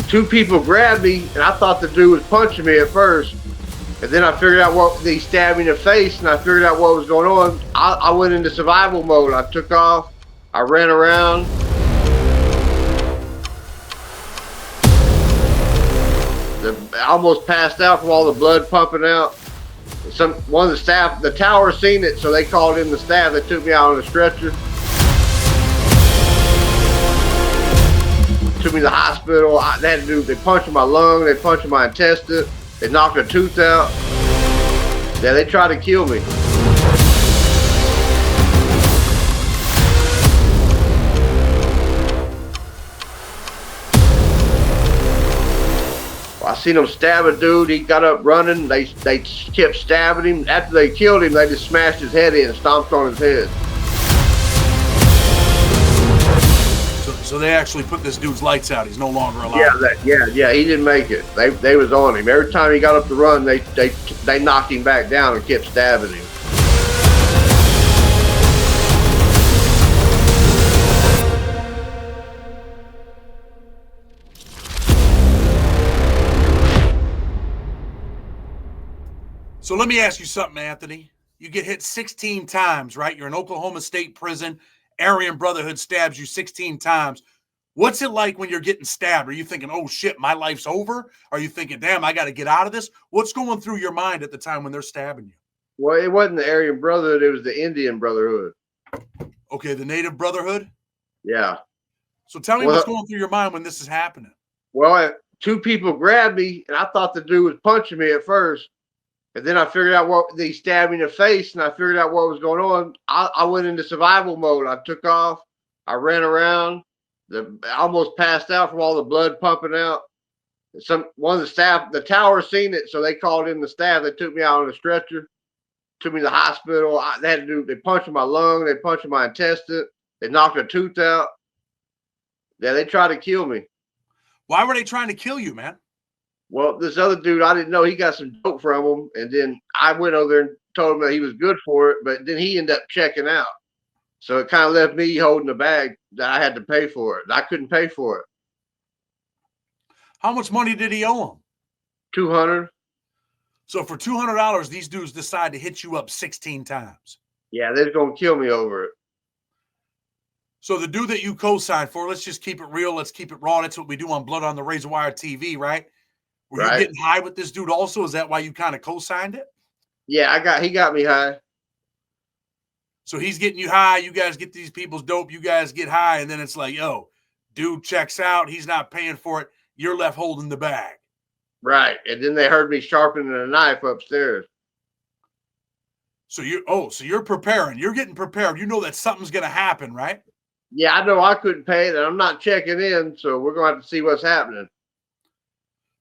two people grabbed me, and I thought the dude was punching me at first. And then I figured out what they stabbed me in the face, and I figured out what was going on. I went into survival mode. I took off. I ran around. I almost passed out from all the blood pumping out. One of the staff, the tower, seen it, so they called in the staff. They took me out on a stretcher. Took me to the hospital. They punched my lung. They punched my intestine. They knocked a tooth out. Yeah, they tried to kill me. I seen them stab a dude. He got up running. They kept stabbing him. After they killed him, they just smashed his head in and stomped on his head. So they actually put this dude's lights out. He's no longer alive. Yeah. He didn't make it. They was on him. Every time he got up to run, they knocked him back down and kept stabbing him. So let me ask you something, Anthony. You get hit 16 times, right? You're in Oklahoma State prison. Aryan Brotherhood stabs you 16 times. What's it like when you're getting stabbed? Are you thinking, oh, shit, my life's over? Are you thinking, damn, I got to get out of this? What's going through your mind at the time when they're stabbing you? Well, it wasn't the Aryan Brotherhood. It was the Indian Brotherhood. Okay, the Native Brotherhood? Yeah. So tell me what's going through your mind when this is happening. Well, two people grabbed me, and I thought the dude was punching me at first. And then I figured out what they stabbed me in the face, and I figured out what was going on. I went into survival mode. I took off. I ran around. I almost passed out from all the blood pumping out. One of the staff, the tower, seen it, so they called in the staff. They took me out on a stretcher, took me to the hospital. They punched my lung. They punched my intestine. They knocked a tooth out. Yeah, they tried to kill me. Why were they trying to kill you, man? Well, this other dude, I didn't know, he got some dope from him. And then I went over there and told him that he was good for it. But then he ended up checking out. So it kind of left me holding the bag that I had to pay for it. I couldn't pay for it. How much money did he owe him? $200. So for $200, these dudes decide to hit you up 16 times. Yeah, they're going to kill me over it. So the dude that you co-signed for, let's just keep it real. Let's keep it raw. That's what we do on Blood on the Razor Wire TV, right? Were you getting high with this dude also? Is that why you kind of co-signed it? Yeah, he got me high. So he's getting you high. You guys get these people's dope. You guys get high. And then it's like, yo, dude checks out. He's not paying for it. You're left holding the bag. Right. And then they heard me sharpening a knife upstairs. So you're preparing. You're getting prepared. You know that something's going to happen, right? Yeah, I know I couldn't pay it. And I'm not checking in. So we're going to have to see what's happening.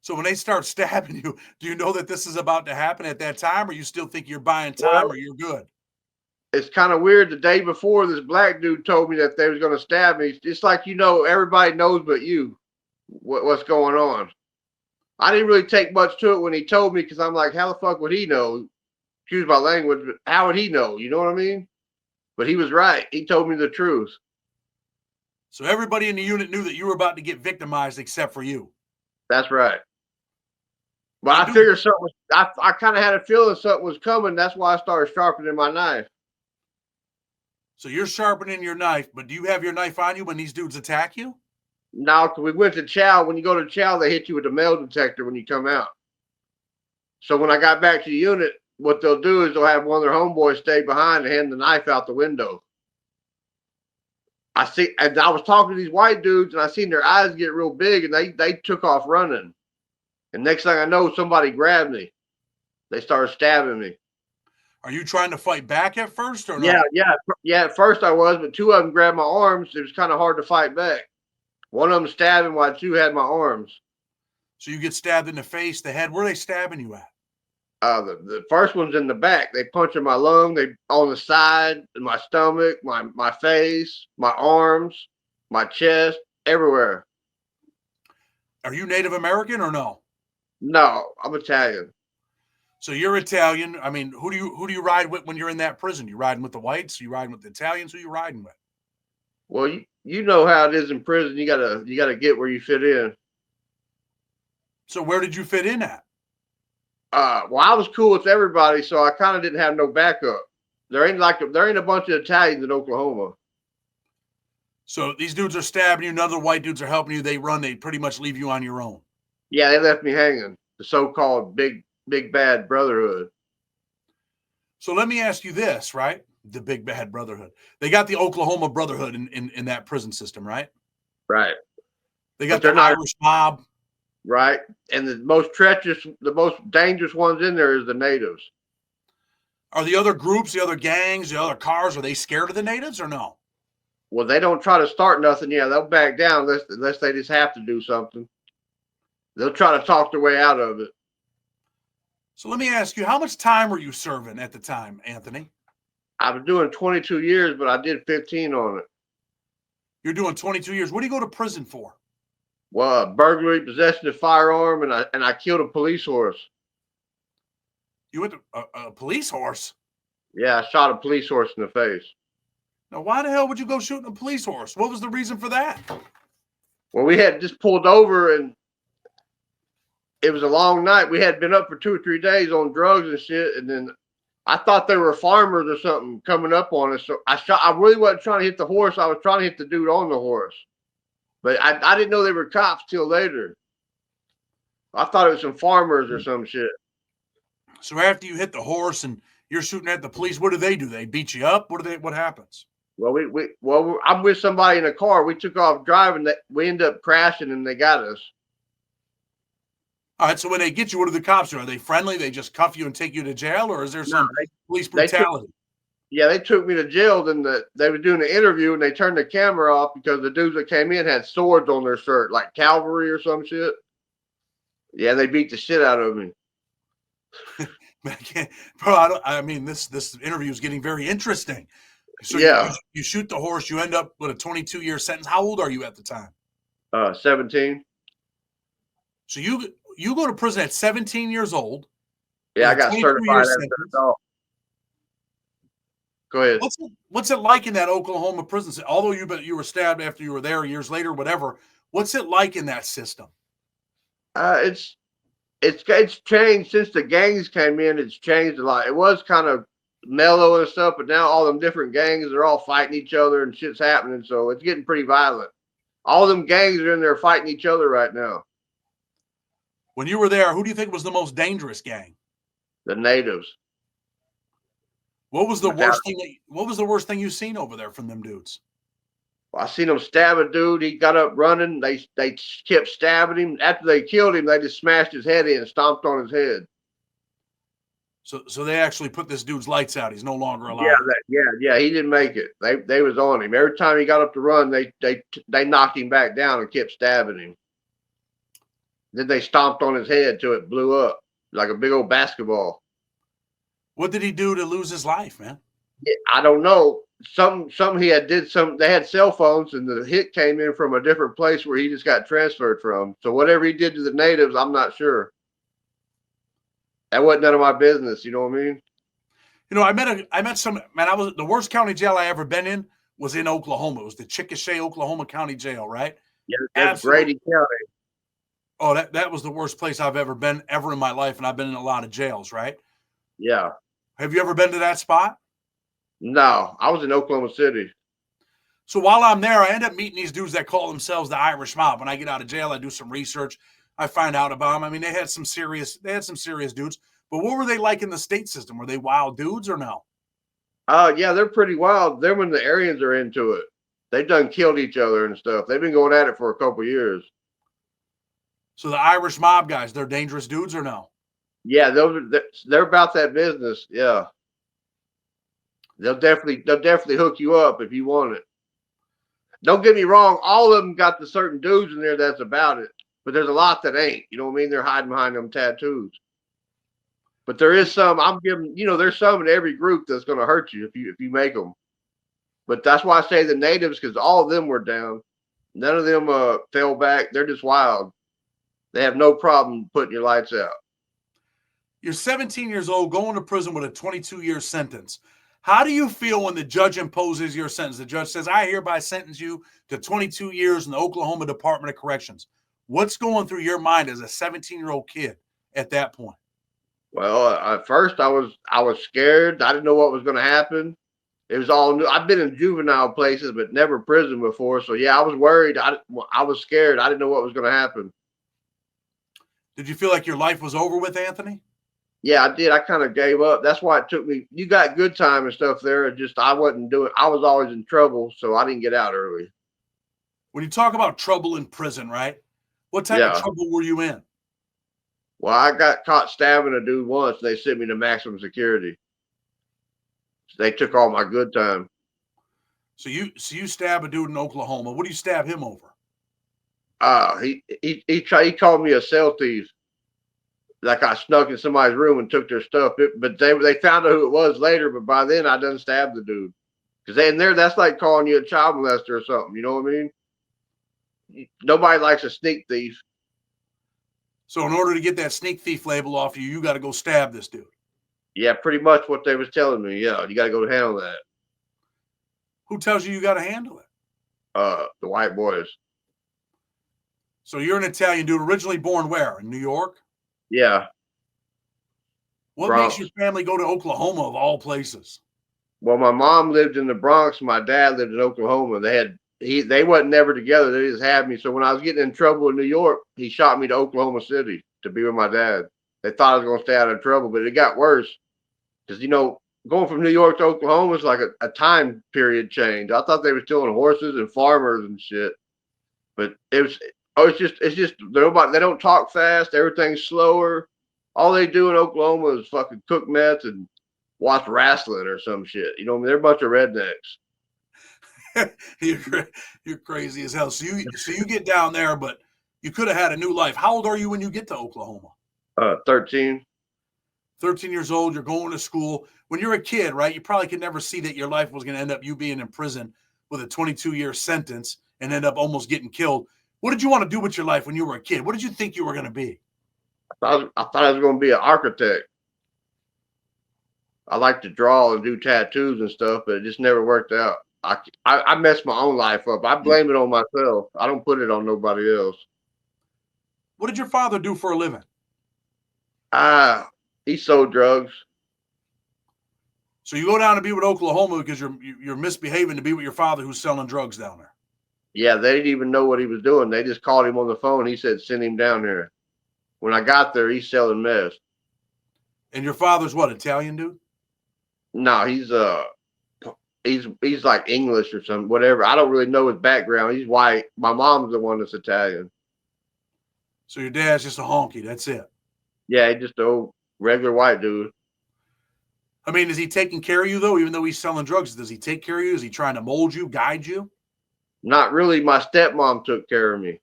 So when they start stabbing you, do you know that this is about to happen at that time, or you still think you're buying time, or you're good? It's kind of weird. The day before, this black dude told me that they was going to stab me. It's like, everybody knows but you what's going on. I didn't really take much to it when he told me, because I'm like, how the fuck would he know? Excuse my language, but how would he know? You know what I mean? But he was right. He told me the truth. So everybody in the unit knew that you were about to get victimized except for you. That's right. But I figured something was, I kind of had a feeling something was coming. That's why I started sharpening my knife. So you're sharpening your knife, but do you have your knife on you when these dudes attack you? No, because we went to chow. When you go to chow, they hit you with a metal detector when you come out. So when I got back to the unit, what they'll do is they'll have one of their homeboys stay behind and hand the knife out the window. And I was talking to these white dudes, and I seen their eyes get real big, and they took off running. And next thing I know, somebody grabbed me. They started stabbing me. Are you trying to fight back at first or no? Yeah. At first I was, but two of them grabbed my arms. It was kind of hard to fight back. One of them stabbed me while two had my arms. So you get stabbed in the face, the head. Where are they stabbing you at? The first one's in the back. They punched in my lung. They on the side, in my stomach, my face, my arms, my chest, everywhere. Are you Native American or no? No, I'm Italian. So you're Italian. I mean, who do you ride with when you're in that prison? You riding with the whites? You riding with the Italians? Who you riding with? Well, you know how it is in prison. You gotta get where you fit in. So where did you fit in at? Well, I was cool with everybody, so I kind of didn't have no backup. There ain't a bunch of Italians in Oklahoma. So these dudes are stabbing you. None of the white dudes are helping you. They run. They pretty much leave you on your own. Yeah, they left me hanging. The so-called big bad brotherhood. So let me ask you this, right? The big bad brotherhood. They got the Oklahoma Brotherhood in that prison system, right? Right. They got the Irish mob. Right. And the most treacherous, the most dangerous ones in there is the natives. Are the other groups, the other gangs, the other cars, are they scared of the natives or no? Well, they don't try to start nothing. Yeah, they'll back down unless they just have to do something. They'll try to talk their way out of it. So let me ask you, how much time were you serving at the time, Anthony? I was doing 22 years, but I did 15 on it. You're doing 22 years. What do you go to prison for? Well, burglary, possession of firearm, and I killed a police horse. You went to a police horse? Yeah, I shot a police horse in the face. Now, why the hell would you go shooting a police horse? What was the reason for that? Well, we had just pulled over, and it was a long night. We had been up for 2 or 3 days on drugs and shit, and then I thought they were farmers or something coming up on us. So I really wasn't trying to hit the horse. I was trying to hit the dude on the horse. But I didn't know they were cops till later. I thought it was some farmers or some shit. So after you hit the horse and you're shooting at the police, what do? They beat you up? What happens? Well, I'm with somebody in a car. We took off driving. We ended up crashing and they got us. All right, so when they get you, what do the cops do? Are they friendly? They just cuff you and take you to jail, or is there some police brutality? They took me to jail. Then they were doing an interview and they turned the camera off because the dudes that came in had swords on their shirt, like cavalry or some shit. Yeah, they beat the shit out of me. Bro, I mean, this interview is getting very interesting. So yeah, you shoot the horse, you end up with a 22-year sentence. How old are you at the time? 17. So you go to prison at 17 years old. Yeah, I got certified as an adult. Go ahead. What's it like in that Oklahoma prison? Although you were stabbed after you were there years later, whatever. What's it like in that system? It's changed since the gangs came in. It's changed a lot. It was kind of mellow and stuff, but now all them different gangs are all fighting each other and shit's happening. So it's getting pretty violent. All them gangs are in there fighting each other right now. When you were there, who do you think was the most dangerous gang? The natives. What was the worst thing you've seen over there from them dudes? Well, I seen them stab a dude. He got up running. They kept stabbing him. After they killed him, they just smashed his head in and stomped on his head. So they actually put this dude's lights out. He's no longer alive. Yeah. He didn't make it. They was on him. Every time he got up to run, they knocked him back down and kept stabbing him. Then they stomped on his head till it blew up like a big old basketball. What did he do to lose his life, man? I don't know. Some he had did some. They had cell phones, and the hit came in from a different place where he just got transferred from. So whatever he did to the natives, I'm not sure. That wasn't none of my business. You know what I mean? You know, I met some man. I was the worst county jail I ever been in was in Oklahoma. It was the Cashapp, Oklahoma County Jail, right? Yeah, that's Grady County. Oh, that was the worst place I've ever been in my life, and I've been in a lot of jails, right? Yeah. Have you ever been to that spot? No, I was in Oklahoma City. So while I'm there, I end up meeting these dudes that call themselves the Irish mob. When I get out of jail, I do some research. I find out about them. I mean, they had some serious dudes. But what were they like in the state system? Were they wild dudes or no? Yeah, they're pretty wild. They're when the Aryans are into it. They've done killed each other and stuff. They've been going at it for a couple years. So the Irish mob guys, they're dangerous dudes or no? Yeah, they're about that business. Yeah. They'll definitely hook you up if you want it. Don't get me wrong, all of them got the certain dudes in there that's about it, but there's a lot that ain't. You know what I mean? They're hiding behind them tattoos. But there is some. There's some in every group that's going to hurt you if you make them. But that's why I say the natives, because all of them were down. None of them fell back. They're just wild. They have no problem putting your lights out. You're 17 years old, going to prison with a 22-year sentence. How do you feel when the judge imposes your sentence? The judge says, I hereby sentence you to 22 years in the Oklahoma Department of Corrections. What's going through your mind as a 17-year-old kid at that point? Well, at first I was scared. I didn't know what was going to happen. It was all new. I've been in juvenile places, but never prison before. So yeah, I was worried. I was scared. I didn't know what was going to happen. Did you feel like your life was over with, Anthony? Yeah, I did. I kind of gave up. That's why it took me. You got good time and stuff there. It just I wasn't doing. I was always in trouble, so I didn't get out early. When you talk about trouble in prison, right? What type of Yeah. trouble were you in? Well, I got caught stabbing a dude once. They sent me to maximum security. They took all my good time. So you stab a dude in Oklahoma. What do you stab him over? He called me a cell thief. Like I snuck in somebody's room and took their stuff. But they found out who it was later. But by then I done stabbed the dude. Because in there, that's like calling you a child molester or something. You know what I mean? Nobody likes a sneak thief. So in order to get that sneak thief label off you got to go stab this dude. Yeah, pretty much what they was telling me. Yeah, you got to go handle that. Who tells you got to handle it? The white boys. So you're an Italian dude, originally born where? In New York? Yeah. What Bronx. makes your family go to Oklahoma of all places? Well, my mom lived in the Bronx. My dad lived in Oklahoma. They wasn't never together. They just had me. So when I was getting in trouble in New York, he shot me to Oklahoma City to be with my dad. They thought I was going to stay out of trouble, but it got worse. Because, going from New York to Oklahoma is like a time period change. I thought they were stealing horses and farmers and shit. But it's just nobody. They don't talk fast. Everything's slower. All they do in Oklahoma is fucking cook meth and watch wrestling or some shit. They're a bunch of rednecks. You're crazy as hell. So you get down there, but you could have had a new life. How old are you when you get to Oklahoma? 13. 13 years old. You're going to school. When you're a kid, right? You probably could never see that your life was going to end up you being in prison with a 22-year sentence and end up almost getting killed. What did you want to do with your life when you were a kid? What did you think you were going to be? I thought I was going to be an architect. I like to draw and do tattoos and stuff, but it just never worked out. I messed my own life up. I blame it on myself. I don't put it on nobody else. What did your father do for a living? He sold drugs. So you go down to be with Oklahoma because you're misbehaving to be with your father who's selling drugs down there. Yeah, they didn't even know what he was doing. They just called him on the phone. He said, send him down here. When I got there, he's selling meth. And your father's what, Italian dude? No, he's like English or something, whatever. I don't really know his background. He's white. My mom's the one that's Italian. So your dad's just a honky. That's it. Yeah, he's just an old regular white dude. I mean, is he taking care of you, though, even though he's selling drugs? Does he take care of you? Is he trying to mold you, guide you? Not really. My stepmom took care of me.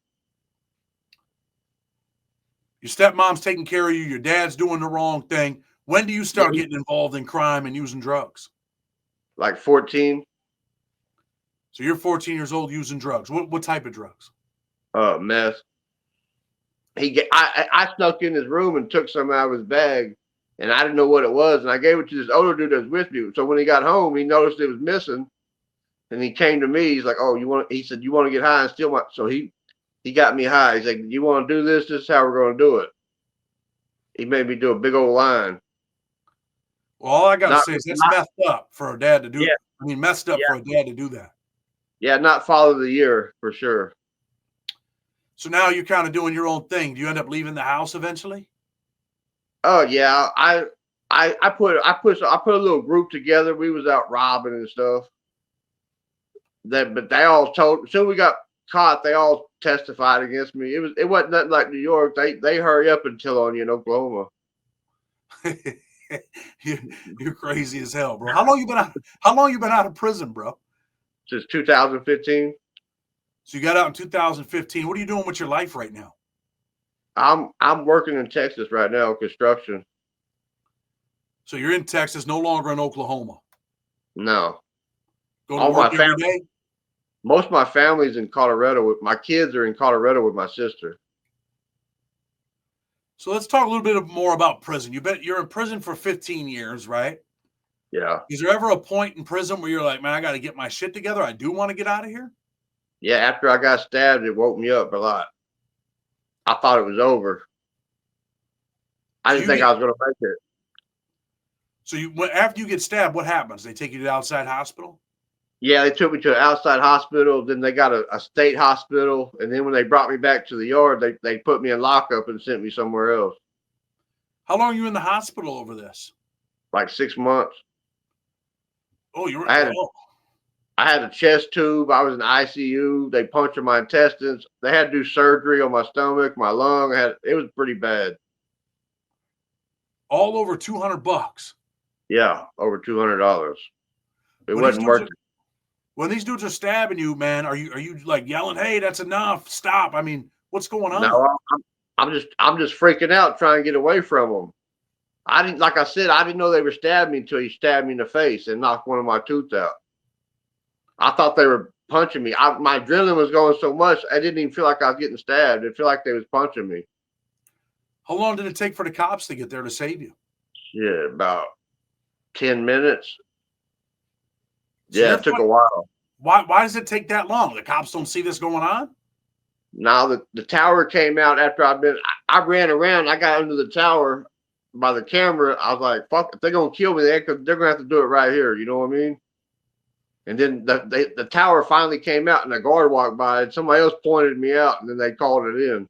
Your stepmom's taking care of you. Your dad's doing the wrong thing. When do you start getting involved in crime and using drugs? Like 14. So you're 14 years old using drugs. What type of drugs? Meth. I snuck in his room and took some out of his bag, and I didn't know what it was, and I gave it to this older dude that was with me. So when he got home, he noticed it was missing, and he came to me. He's like, "Oh, he said, you want to get high and steal my?" So he got me high. He's like, "You want to do this? This is how we're going to do it." He made me do a big old line. Well, all I got to say is that's messed up for a dad to do. Yeah. I mean, messed up for a dad to do that. Yeah, not father of the year for sure. So now you're kind of doing your own thing. Do you end up leaving the house eventually? Oh yeah, I put a little group together. We was out robbing and stuff. But they all told. As soon as we got caught, they all testified against me. It wasn't nothing like New York. They hurry up and tell on you in Oklahoma. You're crazy as hell, bro. How long you been out of prison, bro? Since 2015. So you got out in 2015. What are you doing with your life right now? I'm working in Texas right now, construction. So you're in Texas, no longer in Oklahoma. No. Go to work every day? Most of my family's in Colorado. My kids are in Colorado with my sister. So let's talk a little bit more about prison. You're in prison for 15 years, right? Yeah. Is there ever a point in prison where you're like, man, I got to get my shit together. I do want to get out of here? Yeah, after I got stabbed, it woke me up a lot. I thought it was over. I So didn't you think get I was going to make it. so you after you get stabbed, what happens? They take you to the outside hospital? Yeah, they took me to an outside hospital. Then they got a state hospital. And then when they brought me back to the yard, they put me in lockup and sent me somewhere else. How long are you in the hospital over this? Like 6 months. Oh, you're I had a, oh, I had a chest tube. I was in ICU. They punctured my intestines. They had to do surgery on my stomach, my lung. It was pretty bad. all over $200. Yeah, over $200. It When these wasn't dudes worth are it. when these dudes are stabbing you, man, are you like yelling, "Hey, that's enough. Stop." I mean, what's going No, on? I'm just freaking out trying to get away from them. I didn't, like I said, I didn't know they were stabbing me until he stabbed me in the face and knocked one of my tooth out. I thought they were punching me. My adrenaline was going so much, I didn't even feel like I was getting stabbed. It felt like they was punching me. How long did it take for the cops to get there to save you? Yeah, about 10 minutes. So Yeah, you're it took a while. why does it take that long? The cops don't see this going on? Now the tower came out after I ran around. I got under the tower by the camera. I was like, fuck, if they're going to kill me, they're going to have to do it right here. You know what I mean? And then the tower finally came out, and the guard walked by, and somebody else pointed me out, and then they called it in.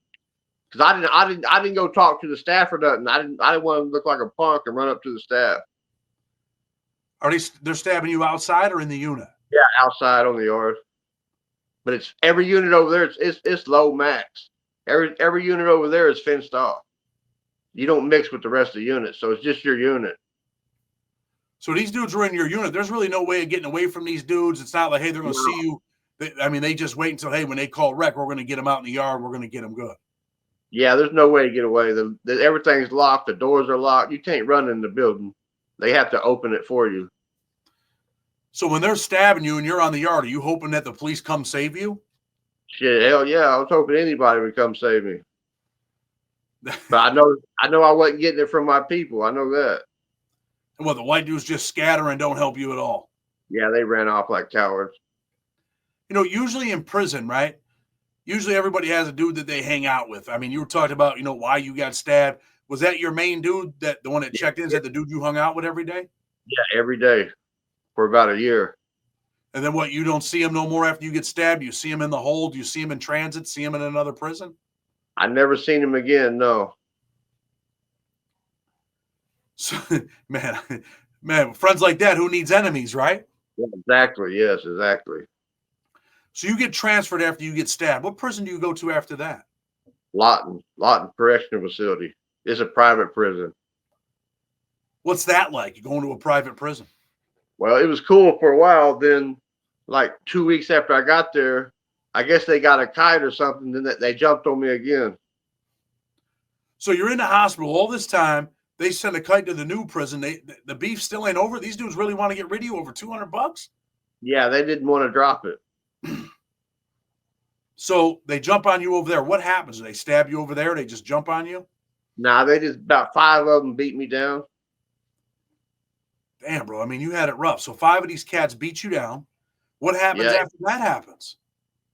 Because I didn't go talk to the staff or nothing. I didn't want to look like a punk and run up to the staff. They're stabbing you outside or in the unit? Yeah, outside on the yard. But it's every unit over there. It's low max. Every unit over there is fenced off. You don't mix with the rest of the unit, so it's just your unit. So these dudes are in your unit. There's really no way of getting away from these dudes. It's not like, hey, they're going to see No. you. They just wait until, hey, when they call rec, we're going to get them out in the yard. We're going to get them good. Yeah, there's no way to get away. Everything's locked. The doors are locked. You can't run in the building. They have to open it for you. So when they're stabbing you and you're on the yard, are you hoping that the police come save you? Shit, hell yeah! I was hoping anybody would come save me. But I know I wasn't getting it from my people. I know that. Well, the white dudes just scatter and don't help you at all. Yeah, they ran off like cowards. Usually in prison, right? Usually everybody has a dude that they hang out with. I mean, you were talking about, why you got stabbed. Was that your main dude, the one that checked in? Is that the dude you hung out with every day? Yeah, every day for about a year. And then what, you don't see him no more after you get stabbed? You see him in the hold? You see him in transit? See him in another prison? I never seen him again. No. So, man, friends like that, who needs enemies, right? Yeah, exactly. Yes, exactly. So you get transferred after you get stabbed. What prison do you go to after that? Lawton Correctional Facility. It's a private prison. What's that like? You going to a private prison? Well, it was cool for a while. Then, like 2 weeks after I got there, I guess they got a kite or something. Then they jumped on me again. So you're in the hospital all this time. They send a kite to the new prison. The beef still ain't over. These dudes really want to get rid of you over $200. Yeah, they didn't want to drop it. So they jump on you over there. What happens? Do they stab you over there? They just jump on you? Nah, they just about 5 of them beat me down. Damn, bro. I mean, you had it rough. So 5 of these cats beat you down. What happens Yeah. after that happens?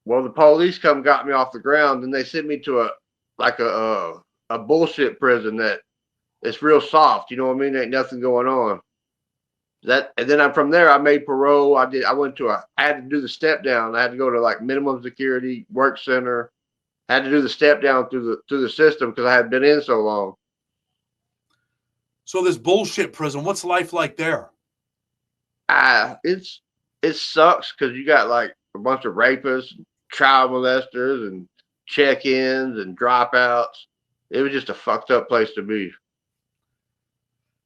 Well, the police come got me off the ground, and they sent me to a bullshit prison that it's real soft. You know what I mean? Ain't nothing going on. And then from there I made parole. I had to do the step down. I had to go to like minimum security work center. I had to do the step down through the system because I had been in so long. So this bullshit prison, what's life like there? It sucks because you got like a bunch of rapists, child molesters, and check-ins and dropouts. It was just a fucked up place to be.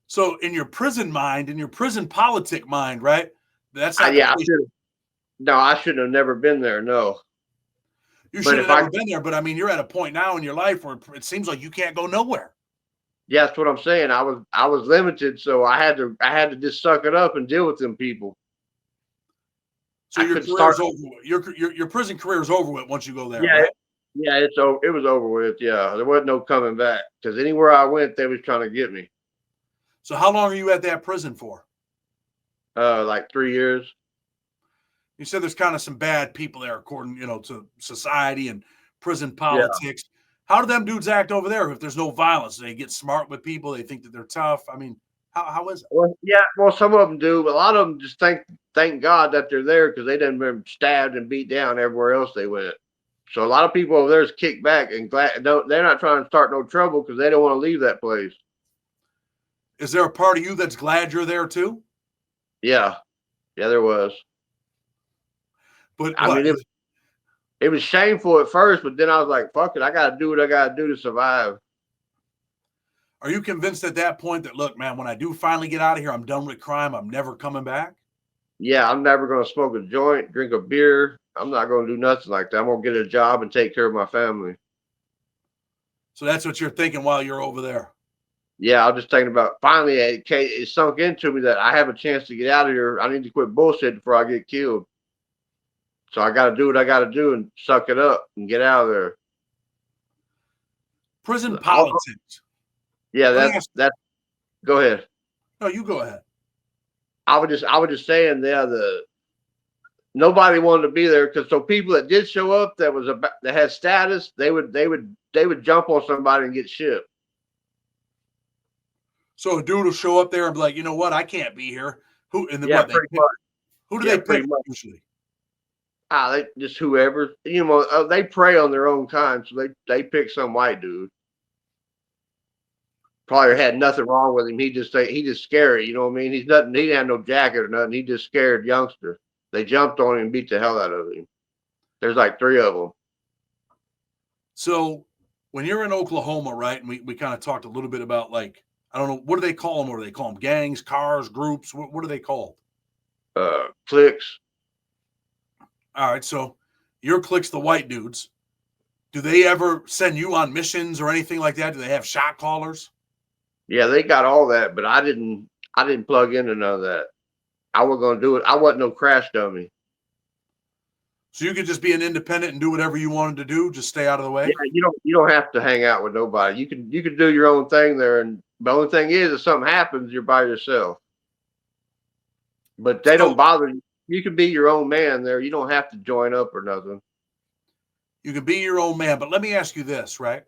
So in your prison mind, in your prison politic mind, right? That's not Yeah, I shouldn't have never been there. No. You should have never been there, but I mean, you're at a point now in your life where it seems like you can't go nowhere. Yeah, that's what I'm saying. I was limited, so I had to just suck it up and deal with them people. So your career's over with. Your prison career is over with once you go there, right? Yeah, it was over with. Yeah, there wasn't no coming back because anywhere I went, they was trying to get me. So how long are you at that prison for? Like 3 years. You said there's kind of some bad people there, according to society and prison politics. Yeah. How do them dudes act over there if there's no violence? They get smart with people. They think that they're tough. I mean, how is it? Well, yeah, well, some of them do, but a lot of them just thank God that they're there because they didn't been stabbed and beat down everywhere else they went. So a lot of people over there is kicked back and glad they're not trying to start no trouble because they don't want to leave that place. Is there a part of you that's glad you're there too? Yeah, yeah, there was. But I what? mean, it was shameful at first, but then I was like, fuck it, I got to do what I got to do to survive. Are you convinced at that point that, look, man, when I do finally get out of here, I'm done with crime. I'm never coming back? Yeah, I'm never going to smoke a joint, drink a beer. I'm not going to do nothing like that. I'm going to get a job and take care of my family. So that's what you're thinking while you're over there. Yeah, I'm just thinking about finally it sunk into me that I have a chance to get out of here. I need to quit bullshit before I get killed. So I got to do what I got to do and suck it up and get out of there. Prison politics. Yeah, that's. Go ahead. No, you go ahead. I was just saying nobody wanted to be there because so people that did show up that had status, they would jump on somebody and get shipped. So a dude will show up there and be like, you know what, I can't be here. Who and then Yeah, what? Who do they pick usually? They just whoever, they prey on their own kind, so they pick some white dude. Probably had nothing wrong with him. He just scary, you know what I mean? He didn't have no jacket or nothing. He just scared youngster. They jumped on him and beat the hell out of him. There's like 3 of them. So when you're in Oklahoma, right, and we kind of talked a little bit about, like, I don't know, what do they call them? What do they call them? Gangs, cars, groups? What are they called? Cliques. All right, so your clique's the white dudes. Do they ever send you on missions or anything like that? Do they have shot callers? Yeah, they got all that, but I didn't plug into none of that. I was gonna do it. I wasn't no crash dummy. So you could just be an independent and do whatever you wanted to do, just stay out of the way? Yeah, you don't have to hang out with nobody. You can do your own thing there, and the only thing is if something happens, you're by yourself. But they don't bother you. You can be your own man there. You don't have to join up or nothing. You can be your own man, but let me ask you this, right?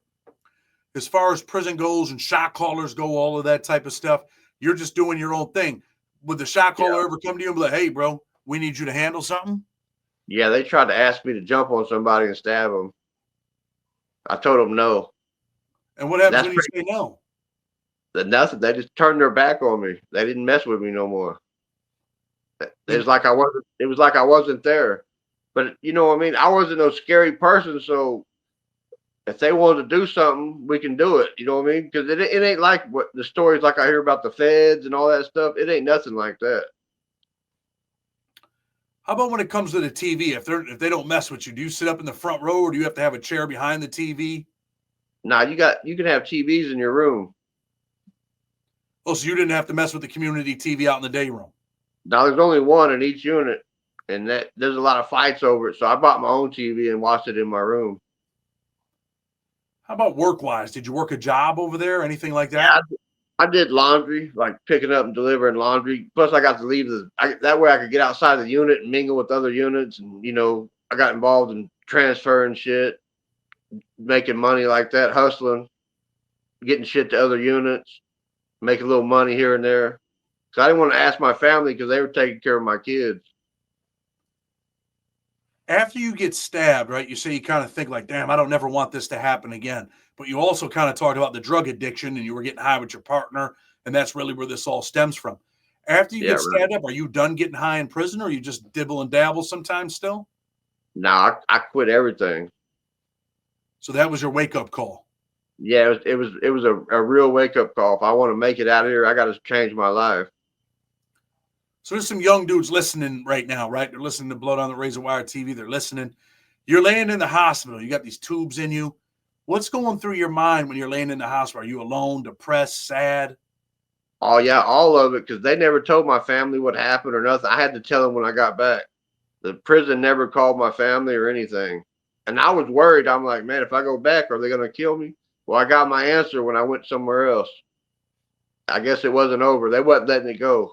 As far as prison goes and shot callers go, all of that type of stuff, you're just doing your own thing. Would the shot caller ever come to you and be like, hey, bro, we need you to handle something? Yeah, they tried to ask me to jump on somebody and stab them. I told them no. And what happens when you say no? Nothing. They just turned their back on me. They didn't mess with me no more. It was like I wasn't there. But you know what I mean? I wasn't no scary person, so if they wanted to do something, we can do it. You know what I mean? Because it ain't like what the stories like I hear about the feds and all that stuff. It ain't nothing like that. How about when it comes to the TV? If they don't mess with you, do you sit up in the front row or do you have to have a chair behind the TV? Nah, you can have TVs in your room. Oh, so you didn't have to mess with the community TV out in the day room? Now there's only one in each unit, and there's a lot of fights over it. So I bought my own TV and watched it in my room. How about work-wise? Did you work a job over there? Anything like that? Yeah, I did laundry, like picking up and delivering laundry. Plus, I got to leave that way I could get outside the unit and mingle with other units. And, I got involved in transferring shit, making money like that, hustling, getting shit to other units, making a little money here and there. Because I didn't want to ask my family because they were taking care of my kids. After you get stabbed, right, you say you kind of think like, damn, I don't never want this to happen again. But you also kind of talked about the drug addiction and you were getting high with your partner. And that's really where this all stems from. After you get stabbed up, are you done getting high in prison or you just dibble and dabble sometimes still? No, I quit everything. So that was your wake-up call. Yeah, it was a real wake-up call. If I want to make it out of here, I got to change my life. So there's some young dudes listening right now, right? They're listening to Blood on the Razor Wire TV. They're listening. You're laying in the hospital. You got these tubes in you. What's going through your mind when you're laying in the hospital? Are you alone, depressed, sad? Oh, yeah, all of it, because they never told my family what happened or nothing. I had to tell them when I got back. The prison never called my family or anything. And I was worried. I'm like, man, if I go back, are they going to kill me? Well, I got my answer when I went somewhere else. I guess it wasn't over. They wasn't letting it go.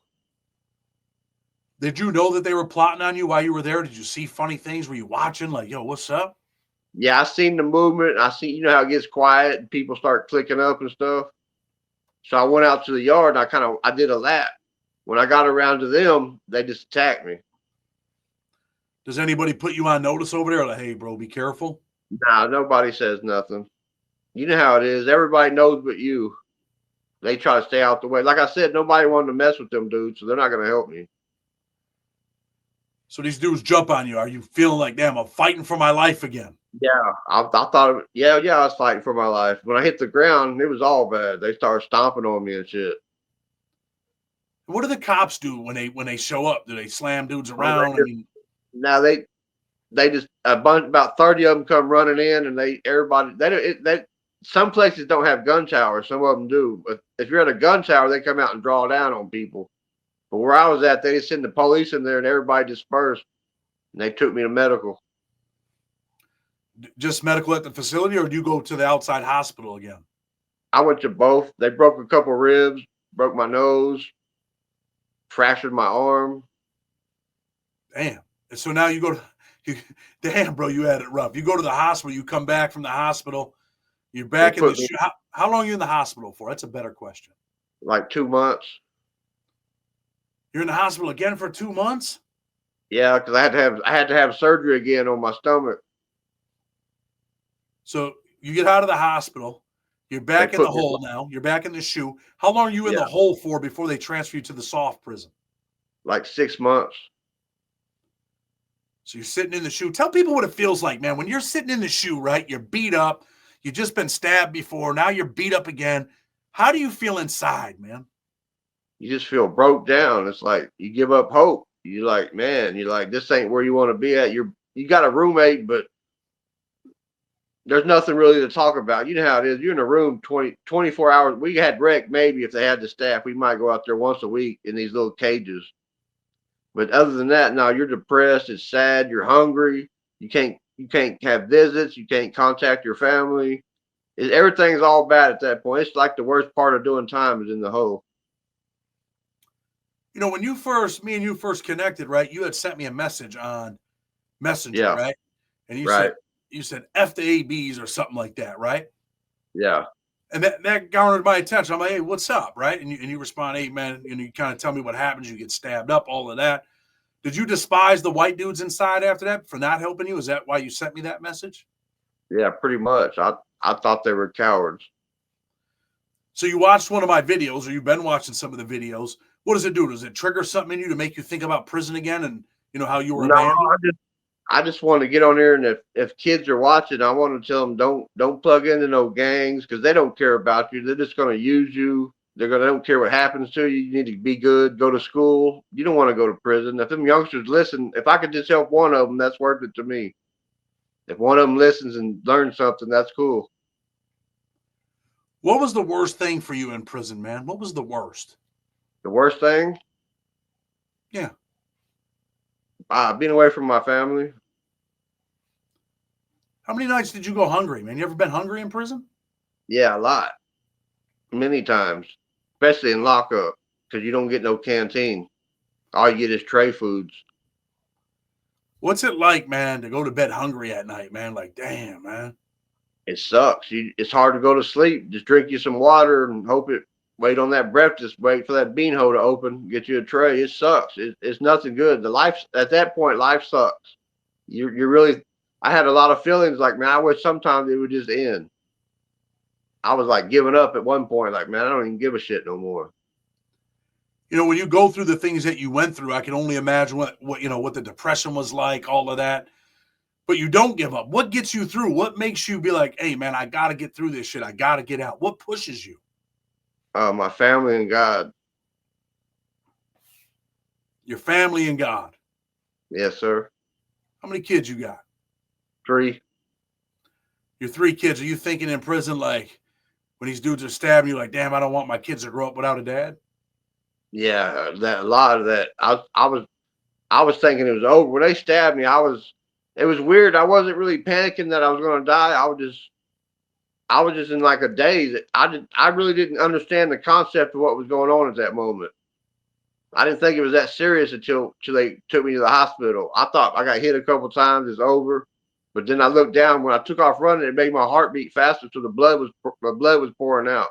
Did you know that they were plotting on you while you were there? Did you see funny things? Were you watching like, yo, what's up? Yeah, I seen the movement. I see, you know how it gets quiet and people start clicking up and stuff. So I went out to the yard and I did a lap. When I got around to them, they just attacked me. Does anybody put you on notice over there? Like, hey, bro, be careful. Nah, nobody says nothing. You know how it is. Everybody knows but you. They try to stay out the way. Like I said, nobody wanted to mess with them dudes, so they're not going to help me. So these dudes jump on you. Are you feeling like, damn, I'm fighting for my life again? Yeah, I thought, yeah, I was fighting for my life. When I hit the ground, it was all bad. They started stomping on me and shit. What do the cops do when they show up? Do they slam dudes Oh, around? I mean, now they just about 30 of them come running in, and everybody they some places don't have gun towers. Some of them do, but if you're at a gun tower, they come out and draw down on people. But where I was at, they just send the police in there, and everybody dispersed. And they took me to medical. just medical at the facility, or do you go to the outside hospital again? I went to both. They broke a couple ribs, broke my nose, fractured my arm. Damn. And so now you go to, damn, bro, you had it rough. You go to the hospital, you come back from the hospital, you're They back in the put me shoe. How long are you in the hospital for? That's a better question. like 2 months. You're in the hospital again for 2 months? Yeah, because I had to have surgery again on my stomach. So you get out of the hospital, you're They back in the put me hole now, you're back in the shoe. How long are you in yeah, the hole for before they transfer you to the soft prison? like 6 months. So you're sitting in the shoe. Tell people what it feels like, man. When you're sitting in the shoe, right? You're beat up. You've just been stabbed before. Now you're beat up again. How do you feel inside, man? You just feel broke down. It's like you give up hope. You like, man, you're like, this ain't where you want to be at. You got a roommate, but there's nothing really to talk about. You know how it is. You're in a room 24 hours. We had rec maybe if they had the staff. We might go out there once a week in these little cages. But other than that, no, you're depressed. It's sad. You're hungry. You can't have visits. You can't contact your family. Everything's all bad at that point. It's like the worst part of doing time is in the hole. You know, when me and you first connected, right? You had sent me a message on Messenger, Yeah, right? And right. you said F the ABs or something like that, right? Yeah. And that garnered my attention. I'm like, hey, what's up, right? And you respond, hey, man, and you kind of tell me what happens. You get stabbed up, all of that. Did you despise the white dudes inside after that for not helping you? Is that why you sent me that message? Yeah, pretty much. I thought they were cowards. So you watched one of my videos, or you've been watching some of the videos. What does it do? Does it trigger something in you to make you think about prison again and how you were No, abandoned? I just want to get on there, and if kids are watching, I want to tell them don't plug into no gangs because they don't care about you. They're just going to use you. They don't care what happens to you. You need to be good, go to school. You don't want to go to prison. If them youngsters listen, if I could just help one of them, that's worth it to me. If one of them listens and learns something, that's cool. What was the worst thing for you in prison, man? What was the worst? The worst thing, Yeah. being away from my family. How many nights did you go hungry, man? You ever been hungry in prison? Yeah, a lot, many times, especially in lockup because you don't get no canteen. All you get is tray foods. What's it like, man, to go to bed hungry at night, man? Like, damn, man. It sucks. It's hard to go to sleep. Just drink you some water and hope it. Wait on that breakfast. Wait for that bean hole to open. Get you a tray. It sucks. It's nothing good. The life at that point, life sucks. You're really. I had a lot of feelings like, man, I wish sometimes it would just end. I was like giving up at one point. Like, man, I don't even give a shit no more. When you go through the things that you went through, I can only imagine what the depression was like, all of that. But you don't give up. What gets you through? What makes you be like, hey, man, I got to get through this shit. I got to get out. What pushes you? My family and God. Your family and God. Yes, sir. How many kids you got? 3. Your 3 kids. Are you thinking in prison, like, when these dudes are stabbing you, like, damn, I don't want my kids to grow up without a dad? Yeah, that a lot of that. I was thinking it was over when they stabbed me. It was weird. I wasn't really panicking that I was going to die. I was just in like a daze. I really didn't understand the concept of what was going on at that moment. I didn't think it was that serious until they took me to the hospital. I thought I got hit a couple times. It's over. But then I looked down when I took off running. It made my heart beat faster, so the blood was pouring out.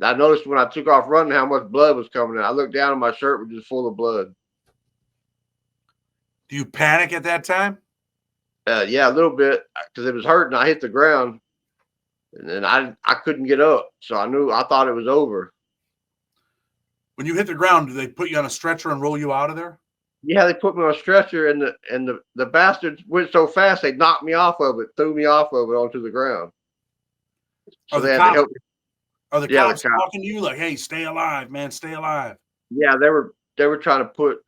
I noticed when I took off running how much blood was coming out. I looked down and my shirt was just full of blood. Do you panic at that time? Yeah, a little bit because it was hurting. I hit the ground and then I couldn't get up, so I thought it was over. When you hit the ground, do they put you on a stretcher and roll you out of there? Yeah, they put me on a stretcher, and the bastards went so fast they knocked me off of it, threw me off of it onto the ground. So they had to help me. Are the Yeah, cops talking to you like, "Hey, stay alive, man, stay alive"? Yeah, they were trying to put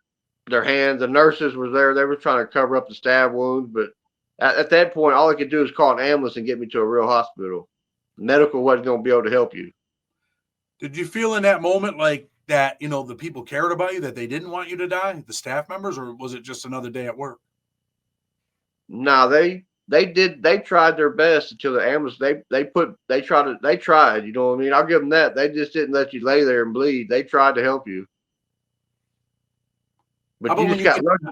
their hands. The nurses was there. They were trying to cover up the stab wounds, but at that point, all I could do is call an ambulance and get me to a real hospital. Medical wasn't going to be able to help you. Did you feel in that moment like that, the people cared about you, that they didn't want you to die, the staff members, or was it just another day at work? No, they tried their best until the ambulance. They tried. You know what I mean? I'll give them that. They just didn't let you lay there and bleed. They tried to help you, but you just got lucky.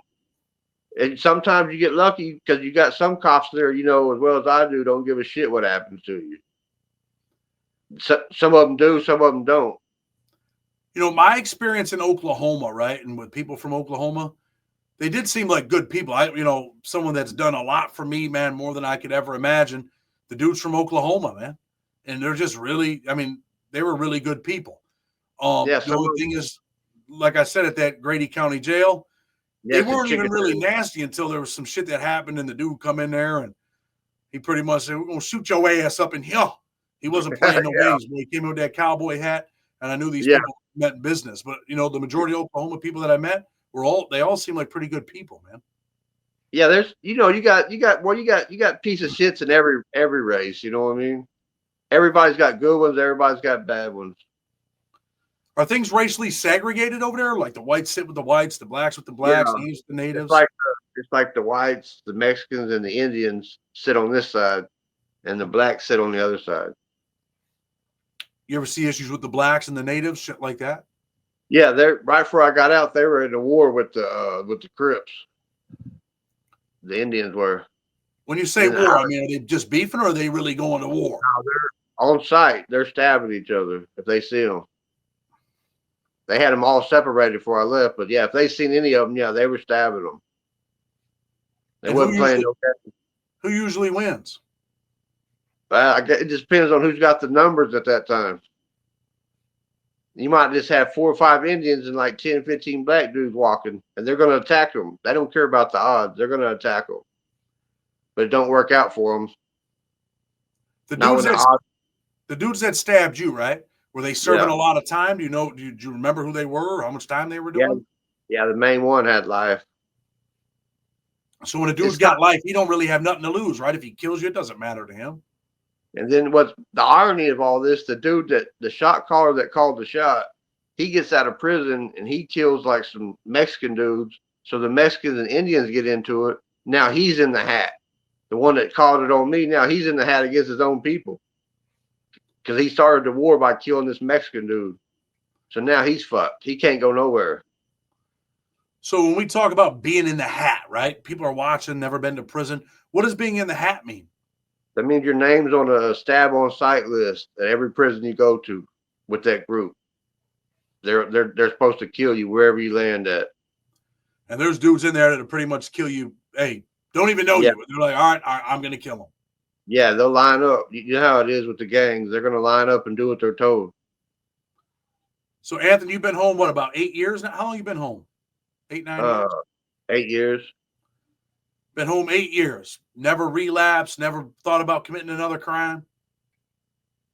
And sometimes you get lucky because you got some cops there, as well as I do, don't give a shit what happens to you. Some of them do, some of them don't. My experience in Oklahoma, right, and with people from Oklahoma, they did seem like good people. Someone that's done a lot for me, man, more than I could ever imagine. The dudes from Oklahoma, man, and they're just really, they were really good people. The only thing is, like I said, at that Grady County jail, they weren't even really nasty until there was some shit that happened, and the dude come in there and he pretty much said, "We're gonna shoot your ass up in here." He wasn't playing no games. He came in with that cowboy hat, and I knew these people meant business. But the majority of Oklahoma people that I met they all seem like pretty good people, man. Yeah, there's you got piece of shits in every race. You know what I mean? Everybody's got good ones. Everybody's got bad ones. Are things racially segregated over there? Like the whites sit with the whites, the blacks with the blacks, natives with the natives? It's like the whites, the Mexicans, and the Indians sit on this side, and the blacks sit on the other side. You ever see issues with the blacks and the natives, shit like that? Yeah, right before I got out, they were in a war with the Crips. The Indians were. When you say war, are they just beefing, or are they really going to war? No, they're on site. They're stabbing each other if they see them. They had them all separated before I left, but yeah, if they seen any of them, yeah, they were stabbing them. They wasn't playing no game. Who usually wins? It just depends on who's got the numbers at that time. You might just have 4 or 5 Indians and like 10, 15 black dudes walking, and they're going to attack them. They don't care about the odds. They're going to attack them. But it don't work out for them. The dudes that stabbed you, right? Were they serving a lot of time? Do you remember who they were or how much time they were doing? Yeah, the main one had life. So when a dude's got life, he don't really have nothing to lose, right? If he kills you, it doesn't matter to him. And then what's the irony of all this, the dude the shot caller that called the shot, he gets out of prison and he kills like some Mexican dudes. So the Mexicans and Indians get into it. Now he's in the hat. The one that called it on me, now he's in the hat against his own people. Because he started the war by killing this Mexican dude. So now he's fucked. He can't go nowhere. So when we talk about being in the hat, right? People are watching, never been to prison. What does being in the hat mean? That means your name's on a stab on sight list at every prison you go to with that group. They're supposed to kill you wherever you land at. And there's dudes in there that'll pretty much kill you. Hey, don't even know you. But they're like, all right, I'm going to kill them. Yeah, they'll line up. You know how it is with the gangs. They're going to line up and do what they're told. So, Anthony, you've been home, what, about 8 years now? How long have you been home? 8, 9 years? 8 years. Been home 8 years. Never relapsed, never thought about committing another crime?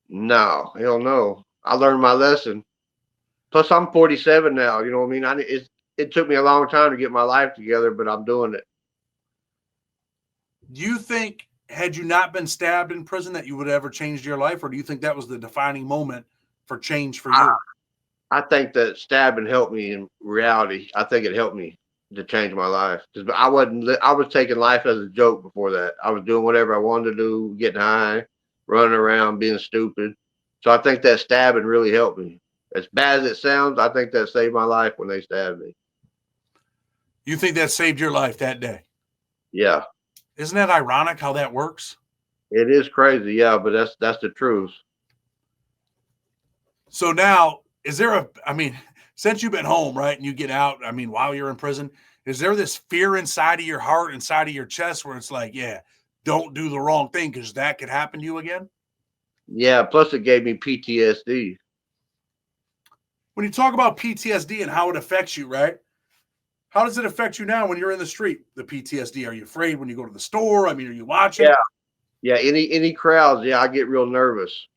No, hell no. I learned my lesson. Plus, I'm 47 now. You know what I mean? It took me a long time to get my life together, but I'm doing it. Do you think, had you not been stabbed in prison, that you would have ever changed your life? Or do you think that was the defining moment for change for you? I think that stabbing helped me in reality. I think it helped me to change my life. Because I was taking life as a joke before that. I was doing whatever I wanted to do, getting high, running around, being stupid. So I think that stabbing really helped me. As bad as it sounds, I think that saved my life when they stabbed me. You think that saved your life that day? Yeah. Isn't that ironic how that works? It is crazy, yeah, but that's the truth. So now, is there I mean, since you've been home, right, and you get out, I mean, while you're in prison, is there this fear inside of your heart, inside of your chest where it's like, yeah, don't do the wrong thing because that could happen to you again? Yeah, plus it gave me PTSD. When you talk about PTSD and how it affects you, right? How does it affect you now when you're in the street? The PTSD. Are you afraid when you go to the store? I mean, are you watching? Yeah, yeah. Any crowds, yeah, I get real nervous.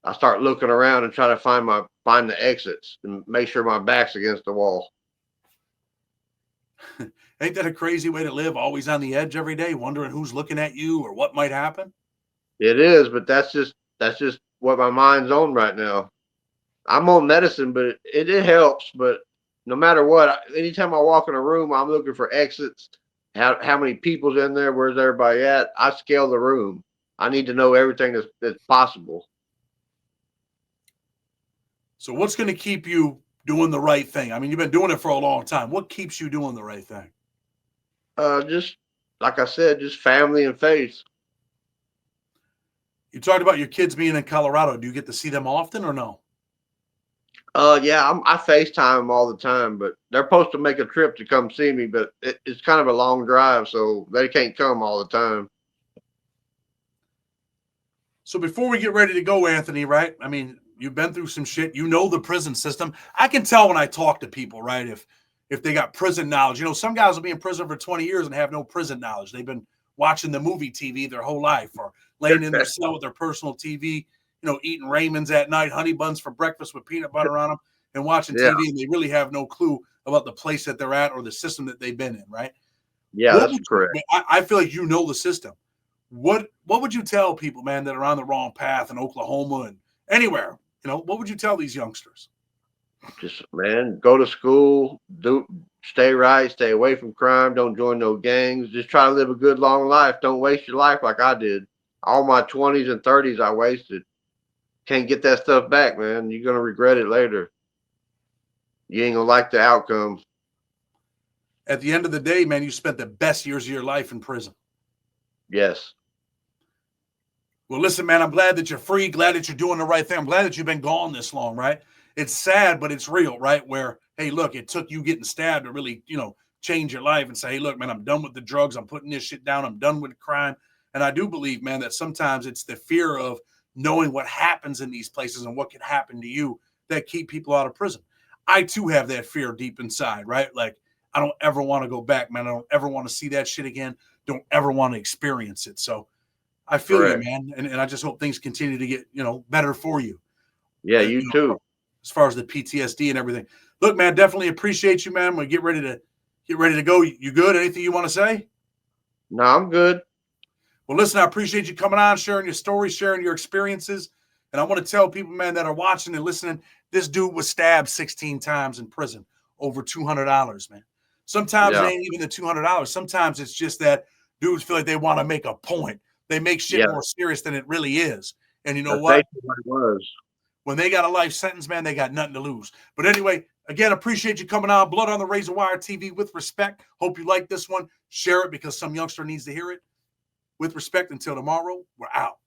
I start looking around and try to find the exits and make sure my back's against the wall. Ain't that a crazy way to live? Always on the edge every day, wondering who's looking at you or what might happen. It is, but that's just what my mind's on right now. I'm on medicine, but it helps. But no matter what, anytime I walk in a room, I'm looking for exits. How many people's in there? Where's everybody at? I scale the room. I need to know everything that's possible. So what's going to keep you doing the right thing? I mean, you've been doing it for a long time. What keeps you doing the right thing? Just like I said, just family and faith. You talked about your kids being in Colorado. Do you get to see them often or no? Yeah, I FaceTime them all the time, but they're supposed to make a trip to come see me, but it's kind of a long drive, so they can't come all the time. So before we get ready to go, Anthony, right? I mean, you've been through some shit. You know the prison system. I can tell when I talk to people, right? If they got prison knowledge. You know, some guys will be in prison for 20 years and have no prison knowledge. They've been watching the movie TV their whole life or laying in their cell with their personal TV, you know, eating Raymond's at night, honey buns for breakfast with peanut butter on them and watching Yeah, TV. And they really have no clue about the place that they're at or the system that they've been in, right? yeah, What that's would you, correct. I feel like you know the system. What would you tell people, man, that are on the wrong path in Oklahoma and anywhere? You know, what would you tell these youngsters? Just man, go to school, stay right, stay away from crime, don't join no gangs. Just try to live a good long life. Don't waste your life like I did. All my 20s and 30s I wasted. Can't get that stuff back, man. You're gonna regret it later. You ain't gonna like the outcome. At the end of the day, man, you spent the best years of your life in prison. Yes. Well, listen, man, I'm glad that you're free, glad that you're doing the right thing. I'm glad that you've been gone this long, right? It's sad, but it's real, right? Where, hey, look, it took you getting stabbed to really, you know, change your life and say, hey, look, man, I'm done with the drugs. I'm putting this shit down. I'm done with crime. And I do believe, man, that sometimes it's the fear of knowing what happens in these places and what can happen to you that keep people out of prison. I too have that fear deep inside, right? Like, I don't ever want to go back, man. I don't ever want to see that shit again. Don't ever want to experience it. So I feel you, Correct. man. And I just hope things continue to get, you know, better for you, Yeah, you you know, too. as far as the PTSD and everything. Look, man, definitely appreciate you, man. We get ready to go. You good? Anything you want to say? No, I'm good. Well, listen, I appreciate you coming on, sharing your stories, sharing your experiences. And I want to tell people, man, that are watching and listening, this dude was stabbed 16 times in prison, over $200, man. Sometimes it Yeah. ain't even the $200. Sometimes it's just that dudes feel like they want to make a point. They make shit Yeah. more serious than it really is. And you know That's what? basically what it was. When they got a life sentence, man, they got nothing to lose. But anyway, again, appreciate you coming on. Blood on the Razor Wire TV with respect. Hope you like this one. Share it because some youngster needs to hear it. With respect, until tomorrow, we're out.